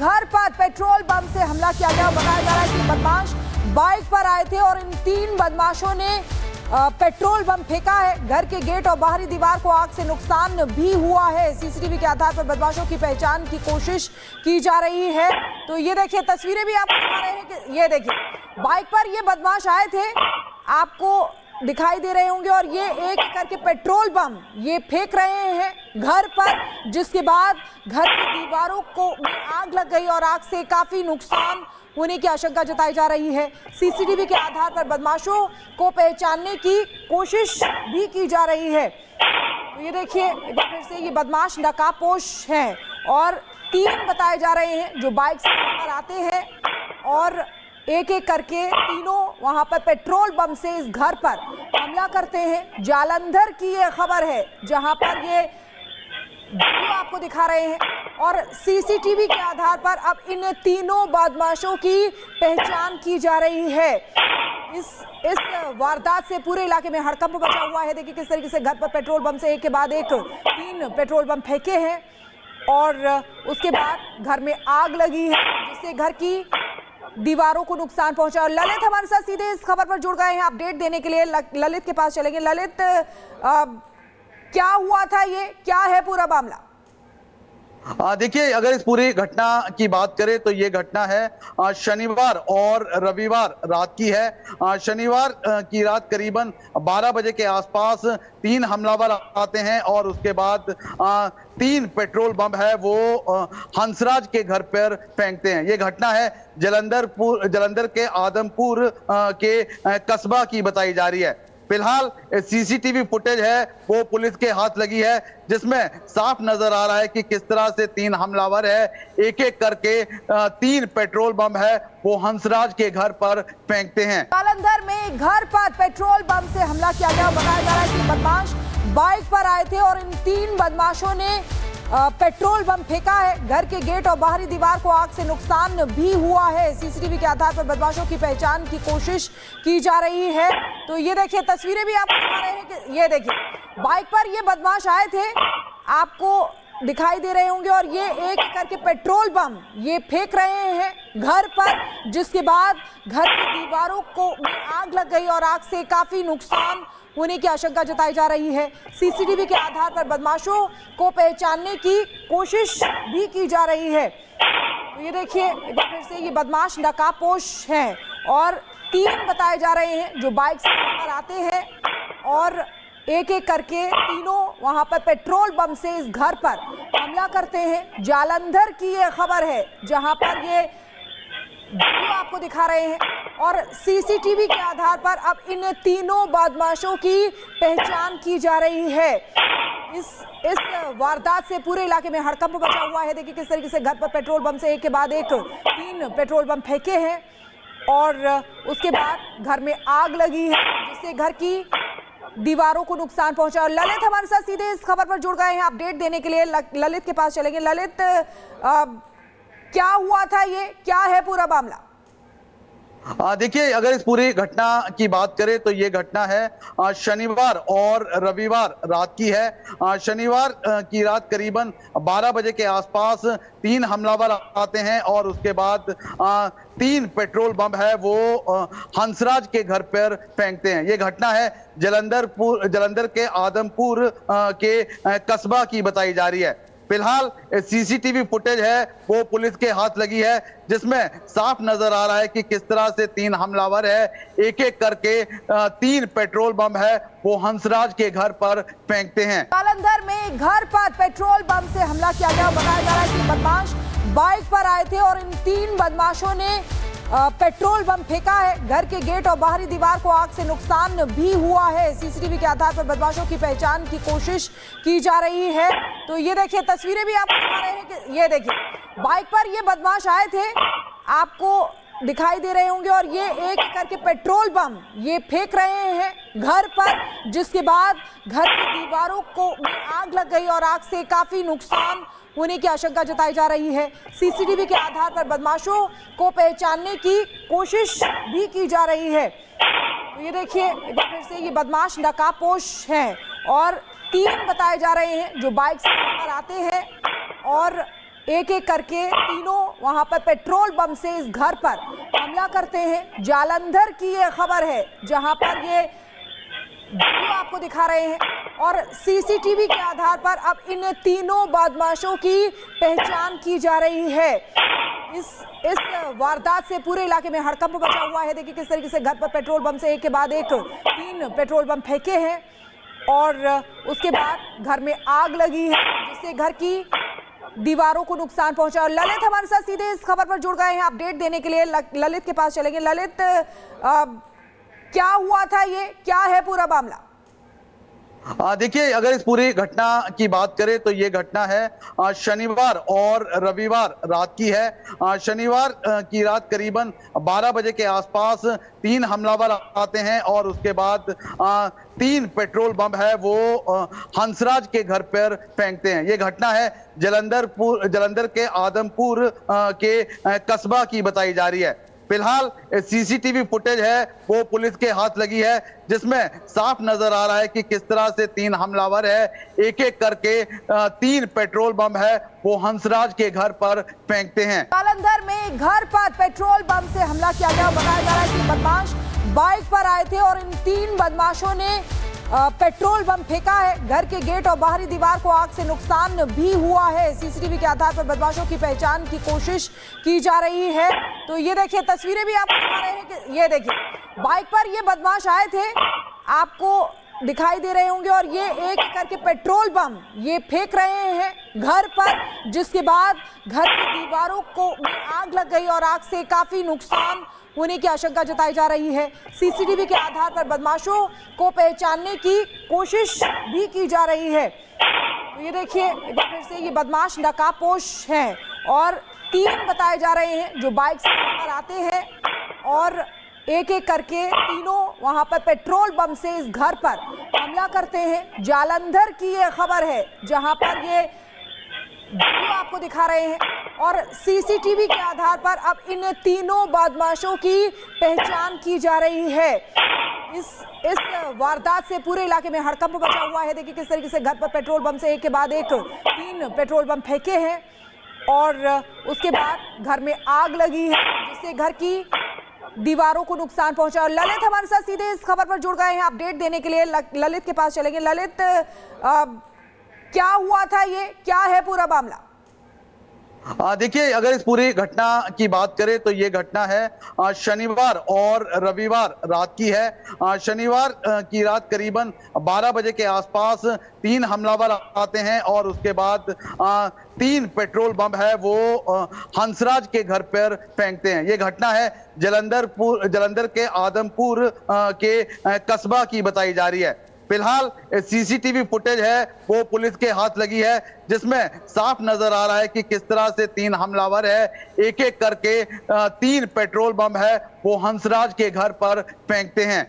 घर पर petrol bomb से हमला किया गया। बताया जा रहा है कि बदमाश बाइक पर आए थे और इन 3 बदमाशों ने पेट्रोल बम फेंका है। घर के गेट और बाहरी दीवार को आग से नुकसान भी हुआ है। सीसीटीवी के आधार पर बदमाशों की पहचान की कोशिश की जा रही है। तो ये देखिए, तस्वीरें भी आपको दिखा रहे हैं कि ये देखिए बाइक पर ये बदमाश आए थे, आपको दिखाई दे रहे होंगे, और ये एक करके पेट्रोल बम ये फेंक रहे हैं घर पर, जिसके बाद घर की दीवारों को आग लग गई और आग से काफी नुकसान होने की आशंका जताई जा रही है। सीसीटीवी के आधार पर बदमाशों को पहचानने की कोशिश भी की जा रही है। तो ये देखिए, एक बार फिर से ये बदमाश नकाबपोश हैं और 3 बताए जा रहे हैं जो बाइक से वहां पर आते हैं और एक एक करके तीनों वहां पर पेट्रोल बम से इस घर पर हमला करते हैं। जालंधर की ये खबर है जहां पर ये वीडियो आपको दिखा रहे हैं, और सीसीटीवी के आधार पर अब इन तीनों बदमाशों की पहचान की जा रही है। इस वारदात से पूरे इलाके में हड़कंप मचा हुआ है। देखिए किस तरीके से घर पर पेट्रोल बम से एक के बाद एक 3 पेट्रोल बम फेंके हैं और उसके बाद घर में आग लगी है, जिससे घर की दीवारों को नुकसान पहुंचा। और ललित हमारे साथ सीधे इस खबर पर जुड़ गए हैं अपडेट देने के लिए। ललित के पास चलेंगे। ललित, क्या हुआ था, ये क्या है पूरा मामला? देखिए, अगर इस पूरी घटना की बात करें तो ये घटना है शनिवार और रविवार रात की है। शनिवार की रात करीबन 12 बजे के आसपास 3 हमलावर आते हैं और उसके बाद 3 पेट्रोल बम है वो हंसराज के घर पर फेंकते हैं। ये घटना है जलंधर के आदमपुर के कस्बा की बताई जा रही है। फिलहाल सीसीटीवी फुटेज है वो पुलिस के हाथ लगी है, जिसमें साफ नजर आ रहा है कि किस तरह से 3 हमलावर है एक एक करके 3 पेट्रोल बम है वो हंसराज के घर पर फेंकते हैं। जालंधर में घर पर पेट्रोल बम से हमला किया गया। बताया जा रहा है कि बदमाश बाइक पर आए थे और इन 3 बदमाशों ने पेट्रोल बम फेंका है। घर के गेट और बाहरी दीवार को आग से नुकसान भी हुआ है। सीसीटीवी के आधार पर बदमाशों की पहचान की कोशिश की जा रही है। तो ये देखिए, तस्वीरें भी आपको दिखा रहे हैं कि ये देखिए बाइक पर ये बदमाश आए थे, आपको दिखाई दे रहे होंगे, और ये एक करके पेट्रोल बम ये फेंक रहे हैं घर पर, जिसके बाद घर की दीवारों को आग लग गई और आग से काफी नुकसान होने की आशंका जताई जा रही है। सीसीटीवी के आधार पर बदमाशों को पहचानने की कोशिश भी की जा रही है। तो ये देखिए, एक बार फिर से ये बदमाश नकाबपोश हैं और 3 बताए जा रहे हैं जो बाइक से वहां पर आते हैं और एक एक करके तीनों वहां पर पेट्रोल बम से इस घर पर हमला करते हैं। जालंधर की ये खबर है जहां पर ये वीडियो आपको दिखा रहे हैं, और सीसीटीवी के आधार पर अब इन तीनों बदमाशों की पहचान की जा रही है। इस वारदात से पूरे इलाके में हड़कंप मचा हुआ है। देखिए किस तरीके से घर पर पेट्रोल बम से एक के बाद एक 3 पेट्रोल बम फेंके हैं और उसके बाद घर में आग लगी है, जिससे घर की दीवारों को नुकसान पहुंचा। और ललित हमारे साथ सीधे इस खबर पर जुड़ गए हैं अपडेट देने के लिए। ललित के पास चलेंगे। ललित, क्या हुआ था, ये क्या है पूरा मामला? देखिए, अगर इस पूरी घटना की बात करें तो ये घटना है शनिवार और रविवार रात की है। शनिवार की रात करीबन 12 बजे के आसपास 3 हमलावर आते हैं और उसके बाद 3 पेट्रोल बम है वो हंसराज के घर पर फेंकते हैं। ये घटना है जलंधर के आदमपुर के कस्बा की बताई जा रही है। फिलहाल सीसीटीवी फुटेज है वो पुलिस के हाथ लगी है, जिसमें साफ नजर आ रहा है कि किस तरह से 3 हमलावर है एक एक करके 3 पेट्रोल बम है वो हंसराज के घर पर फेंकते हैं। जालंधर में घर पर पेट्रोल बम से हमला किया गया। बताया जा रहा है कि बदमाश बाइक पर आए थे और इन 3 बदमाशों ने पेट्रोल बम फेंका है। घर के गेट और बाहरी दीवार को आग से नुकसान भी हुआ है। सीसीटीवी के आधार पर बदमाशों की पहचान की कोशिश की जा रही है। तो ये देखिए, तस्वीरें भी आपको दिखा रहे हैं कि ये देखिए बाइक पर ये बदमाश आए थे, आपको दिखाई दे रहे होंगे, और ये एक करके पेट्रोल बम ये फेंक रहे हैं घर पर, जिसके बाद घर की दीवारों को आग लग गई और आग से काफी नुकसान होने की आशंका जताई जा रही है। सीसीटीवी के आधार पर बदमाशों को पहचानने की कोशिश भी की जा रही है। तो ये देखिए, एक बार फिर से ये बदमाश नकाबपोश हैं और 3 बताए जा रहे हैं जो बाइक से वहां पर आते हैं और एक एक करके तीनों वहां पर पेट्रोल बम से इस घर पर हमला करते हैं। जालंधर की ये खबर है जहां पर ये वीडियो आपको दिखा रहे हैं और सीसीटीवी के आधार पर अब इन तीनों बदमाशों की पहचान की जा रही है। इस वारदात से पूरे इलाके में हड़कंप मचा हुआ है। देखिए किस तरीके से घर पर पेट्रोल बम से एक के बाद एक 3 पेट्रोल बम फेंके हैं और उसके बाद घर में आग लगी है जिससे घर की दीवारों को नुकसान पहुंचा। और ललित हमारे साथ सीधे इस खबर पर जुड़ गए हैं अपडेट देने के लिए। ललित के पास चलेंगे। ललित, क्या हुआ था, ये क्या है पूरा मामला? देखिए, अगर इस पूरी घटना की बात करें तो ये घटना है शनिवार और रविवार रात की है। शनिवार की रात करीबन 12 बजे के आसपास 3 हमलावर आते हैं और उसके बाद 3 पेट्रोल बम है वो हंसराज के घर पर फेंकते हैं। ये घटना है जलंधर के आदमपुर के कस्बा की बताई जा रही है। फिलहाल सीसीटीवी फुटेज है वो पुलिस के हाथ लगी है जिसमें साफ नजर आ रहा है कि किस तरह से 3 हमलावर है एक एक करके 3 पेट्रोल बम है वो हंसराज के घर पर फेंकते हैं। जालंधर में घर पर पेट्रोल बम से हमला किया गया। बताया जा रहा है कि बदमाश बाइक पर आए थे और इन 3 बदमाशों ने पेट्रोल बम फेंका है। घर के गेट और बाहरी दीवार को आग से नुकसान भी हुआ है। सीसीटीवी के आधार पर बदमाशों की पहचान की कोशिश की जा रही है। तो ये देखिए तस्वीरें भी आपको दिखा रहे हैं कि ये देखिए बाइक पर ये बदमाश आए थे, आपको दिखाई दे रहे होंगे और ये एक करके पेट्रोल बम ये फेंक रहे हैं घर पर, जिसके बाद घर की दीवारों को आग लग गई और आग से काफी नुकसान होने की आशंका जताई जा रही है। सीसीटीवी के आधार पर बदमाशों को पहचानने की कोशिश भी की जा रही है। तो ये देखिए एक बार फिर से ये बदमाश नकाबपोश हैं और 3 बताए जा रहे हैं जो बाइक से वहां पर आते हैं और एक एक करके तीनों वहां पर पेट्रोल बम से इस घर पर हमला करते हैं। जालंधर की ये खबर है जहां पर ये वीडियो आपको दिखा रहे हैं और सीसीटीवी के आधार पर अब इन तीनों बदमाशों की पहचान की जा रही है। इस वारदात से पूरे इलाके में हड़कंप मचा हुआ है। देखिए किस तरीके से घर पर पेट्रोल बम से एक के बाद एक 3 पेट्रोल बम फेंके हैं और उसके बाद घर में आग लगी है जिससे घर की दीवारों को नुकसान पहुंचा। और ललित हमारे साथ सीधे इस खबर पर जुड़ गए हैं अपडेट देने के लिए। ललित के पास चलेंगे। ललित, क्या हुआ था, ये क्या है पूरा मामला? देखिए, अगर इस पूरी घटना की बात करें तो ये घटना है शनिवार और रविवार रात की है। शनिवार की रात करीबन 12 बजे के आसपास 3 हमलावर आते हैं और उसके बाद 3 पेट्रोल बम है वो हंसराज के घर पर फेंकते हैं। ये घटना है जलंधर के आदमपुर के कस्बा की बताई जा रही है। फिलहाल सीसीटीवी फुटेज है वो पुलिस के हाथ लगी है जिसमें साफ नजर आ रहा है कि किस तरह से 3 हमलावर है एक एक करके 3 पेट्रोल बम है वो हंसराज के घर पर फेंकते हैं।